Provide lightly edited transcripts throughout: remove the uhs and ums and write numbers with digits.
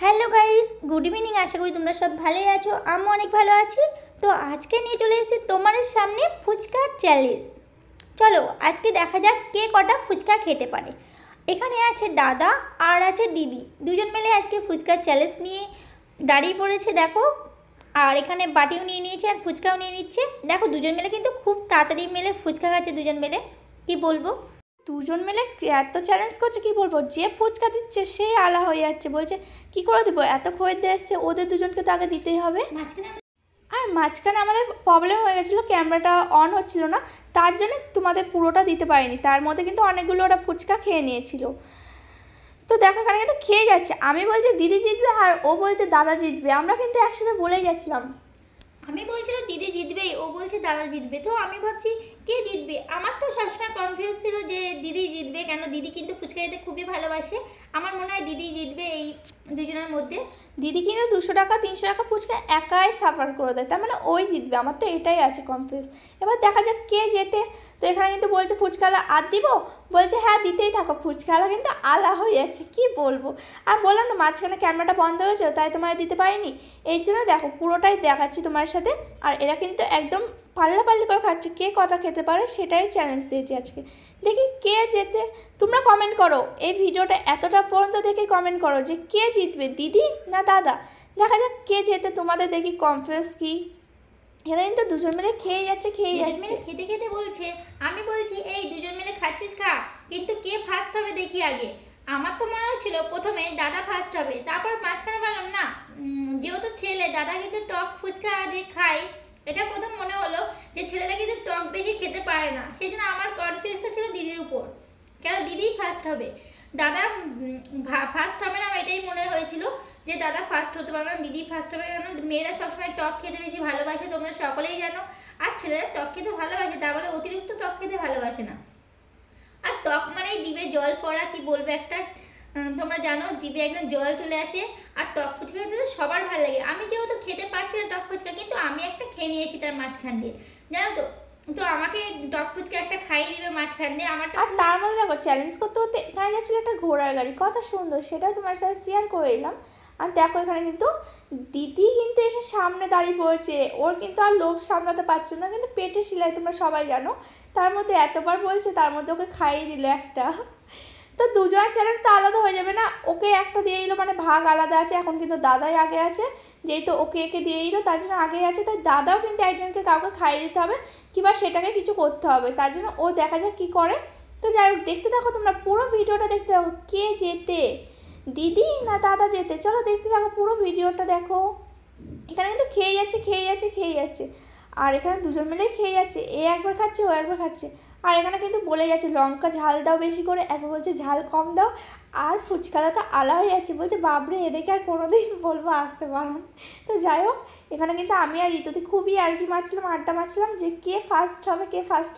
Hello guys, good evening. আশা করি তোমরা সব ভালোই আছো। আমি অনেক ভালো আছি। তো আজকে নিয়ে চলে এসেছি তোমাদের সামনে ফুচকা চ্যালেঞ্জ। চলো আজকে দেখা যাক কে কটা ফুচকা খেতে পারে। এখানে আছে দাদা আর আছে দিদি, দুজন মিলে আজকে ফুচকার চ্যালেঞ্জ নিয়ে দাঁড়িয়ে পড়েছে দেখো। আর এখানে বাটিও নিয়ে নিয়েছে আর ফুচকাও নিয়ে নিচ্ছে। দেখো দুজন মিলে কিন্তু খুব তাড়াতাড়ি মিলে ফুচকা খাচ্ছে দুজন মিলে। কি বলবো, দুজন মিলে এত চ্যালেঞ্জ করছে, কি বলবো। যে ফুচকা দিচ্ছে সে আলা হয়ে যাচ্ছে, বলছে কি করে দেবো, এত খরিদ্দার এসছে, ওদের দুজনকে তো আগে দিতেই হবে। আর মাঝখানে আমাদের প্রবলেম হয়ে গেছিলো, ক্যামেরাটা অন হচ্ছিল না, তার জন্য তোমাদের পুরোটা দিতে পারিনি। তার মধ্যে কিন্তু অনেকগুলো ওরা ফুচকা খেয়ে নিয়েছিল। তো দেখো এখানে কিন্তু খেয়ে যাচ্ছে। আমি বলছি দিদি জিতবে আর ও বলছে দাদা জিতবে। আমরা কিন্তু একসাথে বলে গেছিলাম। আমি বলছিলাম দিদি জিতবে, ও বলছে দাদা জিতবে। তো আমি ভাবছি কে জিতবে। আমার তো সবসময় কনফিউজ ছিল যে দিদি জিতবে, কেন দিদি কিন্তু ফুচকা খেতে খুবই ভালোবাসে। আমার মনে হয় দিদি জিতবে এই দুজনের মধ্যে। দিদি কিন্তু 200 টাকা 300 টাকা ফুচকা একাই সাফার করে দেয়, তার মানে ওই জিতবে। আমার তো এটাই আছে কনফিউজ। এবার দেখা যাক কে জেতে। তো এখানে কিন্তু বলছে ফুচকালা আর দিব, বলছে হ্যাঁ দিতেই থাকো। ফুচকালা কিন্তু আলা হয়ে যাচ্ছে, কি বলবো। আর বললাম না মাঝখানে ক্যামেরাটা বন্ধ হয়েছে, তাই তোমার দিতে পারিনি। এই জন্য দেখো পুরোটাই দেখাচ্ছি তোমার সাথে। আর এরা কিন্তু একদম পাল্লাপাল্লি করে খাচ্ছে, কে কটা খেতে পারে সেটাই চ্যালেঞ্জ দিয়েছি আজকে। দেখি কে জেতে। তোমরা কমেন্ট করো, এই ভিডিওটা এতটা পর্যন্ত দেখে কমেন্ট করো যে কে জিতবে, দিদি না দাদা। দেখা যাক কে জেতে। তোমাদের দেখি কনফিডেন্স কি। এরা কিন্তু দুজন মিলে খেয়ে যাচ্ছে খেতে খেতে বলছে, আমি বলছি এই দুজন মিলে খাচ্ছিস খা, কিন্তু কে ফার্স্ট হবে দেখি আগে। আমার তো মনে হচ্ছিল প্রথমে দাদা ফার্স্ট হবে, তারপর মাঝখানে ভাবলাম না, যেহেতু ছেলে, দাদা কিন্তু টক ফুচকা আগে খায়, এটা প্রথম মনে হলো যে ছেলেরা কিন্তু টক বেশি খেতে পারে না। সেই জন্য আমার কনফিউজটা ছিল দিদির উপর, কেন দিদি ফার্স্ট হবে, দাদা ফার্স্ট হবে না। এটাই মনে হয়েছিল যে দাদা ফার্স্ট হতে পারবে না, দিদি ফার্স্ট হবে। কারণ মেয়েরা সবসময় টক খেতে বেশি ভালোবাসে, তোমরা সকলেই জানো। আর ছেলেরা টক খেতে ভালোবাসে, তার বলে অতিরিক্ত টক খেতে ভালোবাসে না। আর টক মানে জিভে জল পড়া, কি বলবো একটা, তোমরা জানো জিভে একদম জল চলে আসে। আর টক ফুচকা খেতে সবার ভালো লাগে। আমি যেহেতু খেতে পারছি না টক ফুচকা, কিন্তু আমি একটা খেয়ে নিয়েছি তার মাঝখান দিয়ে, জানো তো। তো আমাকে টক ফুচকা একটা খাইয়ে দিবে মাঝখান দিয়ে। আমার আর তার মধ্যে দেখো চ্যালেঞ্জ করতে করতে এখানে যাচ্ছিল একটা ঘোড়ার গাড়ি, কত সুন্দর, সেটা তোমার সাথে শেয়ার করে এলাম। আর দেখো এখানে কিন্তু দিদি কিন্তু এসে সামনে দাঁড়িয়ে পড়েছে, ওর কিন্তু আর লোভ সামলাতে পারছে না, কিন্তু পেটে সিলাই তোমরা সবাই জানো। তার মধ্যে এতবার বলছে, তার মধ্যে ওকে খাইয়ে দিল একটা। তো দুজনের চ্যালেঞ্জ তো আলাদা হয়ে যাবে না, ওকে একটা দিয়ে দিল মানে ভাগ আলাদা আছে। এখন কিন্তু দাদাই আগে আছে, যেহেতু ওকে একে দিয়ে দিল তার জন্য আগে আছে, তাই দাদাও কিন্তু একজনকে কাউকে খাইয়ে দিতে হবে, কিংবা সেটাকে কিছু করতে হবে। তার জন্য ও দেখা যাক কী করে। তো যাই হোক, দেখতে থাকো তোমরা পুরো ভিডিওটা, দেখতে থাকো কে জেতে, দিদি না দাদা জেতে। চলো দেখতে থাকো পুরো ভিডিওটা দেখো। এখানে কিন্তু খেয়ে যাচ্ছে। আর এখানে দুজন মিলেই খেয়ে যাচ্ছে, এ একবার খাচ্ছে ও একবার খাচ্ছে। আর এখানে কিন্তু বলে যাচ্ছে লঙ্কা ঝাল দাও বেশি করে, একবার বলছে ঝাল কম দাও। আর ফুচকাটা তো আলা হয়ে যাচ্ছে, বলছে বাপরে এদেরকে আর কোনোদিন বলবো আসতে পারো। তো যাই হোক, এখানে কিন্তু আমি আর ঋতুদি খুবই আর কি মারছিলাম, আড্ডা মারছিলাম যে কে ফার্স্ট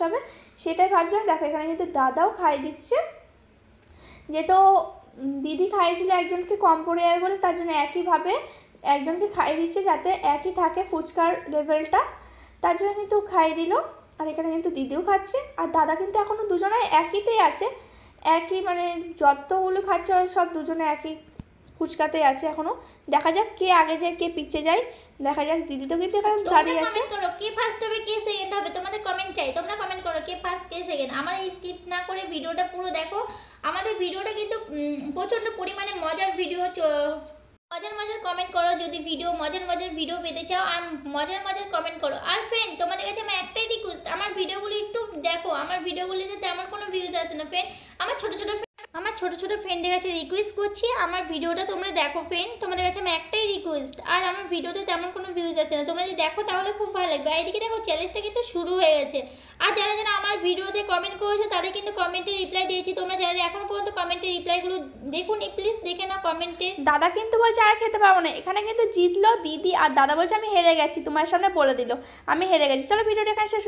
হবে সেটাই ভাবছিলাম। দেখো এখানে কিন্তু দাদাও খাই দিচ্ছে, যেহেতু দিদি খাইয়েছিল একজনকে কম পড়ে যাবে বলে, তার জন্য একইভাবে একজনকে খাইয়ে দিচ্ছে যাতে একই থাকে ফুচকার লেভেলটা, তার জন্য কিন্তু খাইয়ে দিল। আর এখানে কিন্তু দিদিও খাচ্ছে, আর দাদা কিন্তু এখনও দুজনে একইতেই আছে, একই মানে যতগুলো খাচ্ছে ওরা সব দুজনে একই ফুচকাতেই আছে এখনও। দেখা যাক কে আগে যায় কে পিছিয়ে যায়, দেখা যাক। দিদি তো কিন্তু এখানে দাঁড়িয়ে আছে। কমেন্ট করো কে ফার্স্ট হবে কে সেকেন্ড হবে, তোমাদের কমেন্ট চাই। তোমরা কমেন্ট করো কে ফার্স্ট কে সেকেন্ড। আমার এই স্কিপ না করে ভিডিওটা পুরো দেখো। আমাদের ভিডিওটা কিন্তু প্রচণ্ড পরিমাণে মজার ভিডিও, মজার কমেন্ট করো যদি মজার ভিডিও পেতে চাও। আর মজার কমেন্ট করো। আর ফ্রেন্ড তোমাদের কাছে আমার একটাই রিকোয়েস্ট, আমার ভিডিওগুলো একটু দেখো। আমার ভিডিওগুলিতে তেমন কোনো ভিউজ আসে না ফ্রেন্ড। আমার ছোট ফ্রেন্ডদের কাছে রিকোয়েস্ট করছি, আমার ভিডিওটা তোমরা দেখো ফ্রেন্ড। তোমাদের কাছে আমার একটাই রিকোয়েস্ট। আর আমার ভিডিওতে তেমন কোনো ভিউজ আসে না, তোমরা যদি দেখো তাহলে খুব ভালো লাগবে। আর এদিকে দেখো চ্যালেঞ্জটা কিন্তু শুরু হয়ে গেছে। আর যারা আমার ভিডিওতে কমেন্ট করেছে তাদের কিন্তু কমেন্টে রিপ্লাই দিয়েছি। তোমরা যারা এখনো পর্যন্ত কমেন্টে রিপ্লাইগুলো দেখুনি, প্লিজ দেখে নাও কমেন্টে। দাদা কিন্তু বলছে আর খেতে পারবো না। এখানে কিন্তু জিতলো দিদি, আর দাদা বলছে আমি হেরে গেছি, তোমার সামনে বলে দিল আমি হেরে গেছি। চলো ভিডিওটা এখানে শেষ।